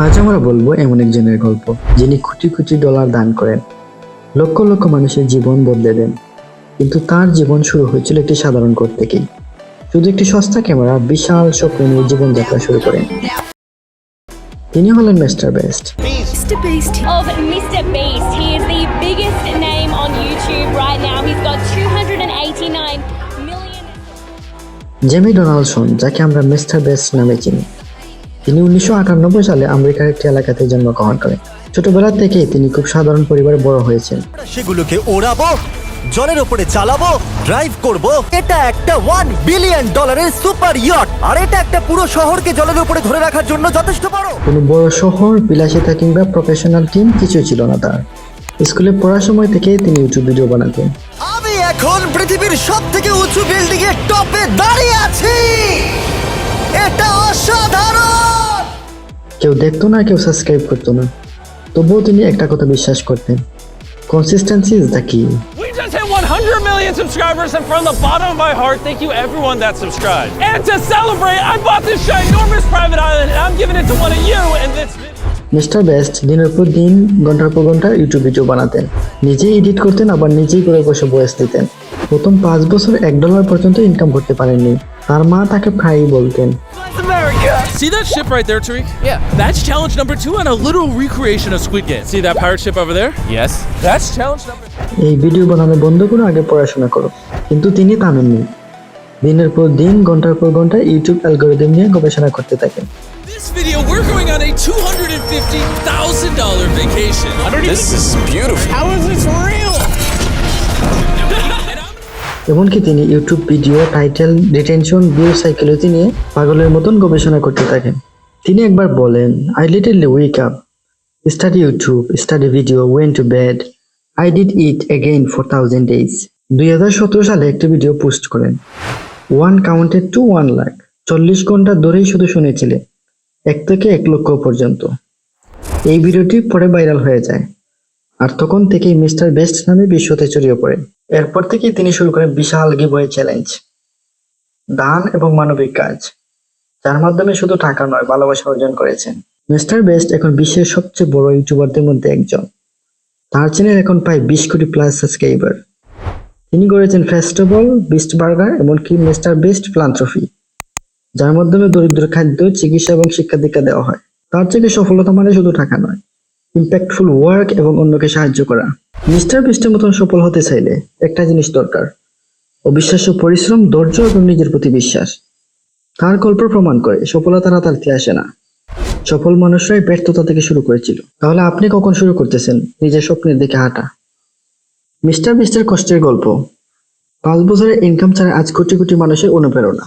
আজ আমরা বলবো এমন একজনের গল্প যিনি কোটি কোটি ডলার দান করেন, লক্ষ লক্ষ মানুষের জীবন বদলে দেন। কিন্তু তার জীবন শুরু হয়েছিল একটি সাধারণ ঘর থেকেই। শুধু একটি সস্তা ক্যামেরা, বিশাল স্বপ্ন নিয়ে জীবনযাত্রা শুরু করেন। তিনি হলেন mister best. Mr. Beast. Of Mr. Beast. He is the biggest name on YouTube right now. He's got 289 million. Jamie Donaldson, যাকে আমরা মিস্টার বেস্ট নামে চিনি, তিনি 1998 সালে আমেরিকার একটি এলাকাতে জন্মগ্রহণ করেন। ছোটবেলা থেকেই তিনি খুব সাধারণ পরিবারে বড় হয়েছেন। সেগুলোকে ওড়াবো, জলের উপরে চালাবো, ড্রাইভ করব। এটা একটা $1 বিলিয়ন সুপার ইয়ট, আর এটা একটা পুরো শহরকে জলের উপরে ধরে রাখার জন্য যথেষ্ট বড়। কোনো বড় শহর, বিলাসিতা কিংবা প্রফেশনাল টিম কিছুই ছিল না তার। স্কুলে পড়ার সময় থেকেই তিনি ইউটিউব ভিডিও বানাতেন। আমি এখন পৃথিবীর সবথেকে উঁচু বিল্ডিং এর টপে দাঁড়িয়ে আছি। এটা অসাধারণ। কেউ দেখতো না, কেউ সাবস্ক্রাইব করতো না, তবুও তিনি একটা কথা বিশ্বাস করতেন: কনসিস্টেন্সি ইজ দ্য কি। We just hit 100 million subscribers, and from the bottom of my heart, thank you everyone that subscribed. And to celebrate, I bought this ginormous private island, and I'm giving it to one of you in this video. Mister best দিনের পর দিন, ঘন্টার পর ঘন্টা YouTube video বানাতেন, নিজেই edit করতেন, আবার নিজেই করে বসে ভয়েস দিতেন। প্রথম 5 বছর $1 পর্যন্ত ইনকাম করতে পারেননি। তার মা তাকে প্রায়ই বলতেন, See that ship right there, Tariq? Yeah. That's challenge number 2 and a literal recreation of Squid Game. See that pirate ship over there? Yes. That's challenge number 3. এই ভিডিও বানানো বন্ধ করে আগে পড়াশোনা করো। কিন্তু তিনি থামেননি। দিনের পর দিন, ঘন্টার পর ঘন্টা ইউটিউব অ্যালগরিদম নিয়ে গবেষণা করতে থাকেন। This video, we're going on a $250,000 vacation. This is beautiful. How is this real? এমনকি তিনি YouTube video title, retention, view psychology নিয়ে পাগলের মতন গবেষণা করতে থাকেন। তিনি একবার বলেন, I literally wake up, study YouTube, study video, went to bed, I did it again for 1000 days। 2017 সালে একটি ভিডিও পোস্ট করেন, 1 counted to 1 lakh। 40 ঘন্টা ধরেই শুধু শুনেছিলেন, 1 থেকে 1 লক্ষ পর্যন্ত। এই ভিডিওটি পরে ভাইরাল হয়ে যায়, আর তখন থেকেই মিস্টার বেস্ট নামে বিশ্বতে ছড়িয়ে পড়ে। এরপর থেকেই তিনি শুরু করেন বিশাল গিভওয়ে চ্যালেঞ্জ, দান এবং মানবিক কাজ, যার মাধ্যমে শুধু টাকা নয়, ভালোবাসা অর্জন করেছেন। মিস্টার বেস্ট এখন বিশ্বের সবচেয়ে বড় ইউটিউবারদের মধ্যে একজন। তার চ্যানেল এখন প্রায় 20 কোটি প্লাস সাবস্ক্রাইবার। তিনি করেছেন ফেস্টিভ্যাল, বিস্ট বার্গার, এমনকি মিস্টার বেস্ট ফিলান্থ্রপি, যার মাধ্যমে দরিদ্র খাদ্য, চিকিৎসা এবং শিক্ষা দীক্ষা দেওয়া হয়। তার থেকে সফলতা মানে শুধু টাকা নয়, ইম্প্যাক্টফুল ওয়ার্ক এবং অন্যকে সাহায্য করা। মিস্টার বেস্টের মতন সফল হতে চাইলে একটা জিনিস দরকার: অবিশ্বাস্য পরিশ্রম, ধৈর্য এবং নিজের প্রতি বিশ্বাস। তার গল্প প্রমাণ করে সফলতা রাতারাতি আসে না, সফল মানুষরাই ব্যর্থতা থেকে শুরু করেছিল। তাহলে আপনি কখন শুরু করতেছেন নিজের স্বপ্নের দিকে হাঁটা? মিস্টার বেস্টের কষ্টের গল্প, 5 বছরের ইনকাম ছাড়া আজ কোটি কোটি মানুষের অনুপ্রেরণা।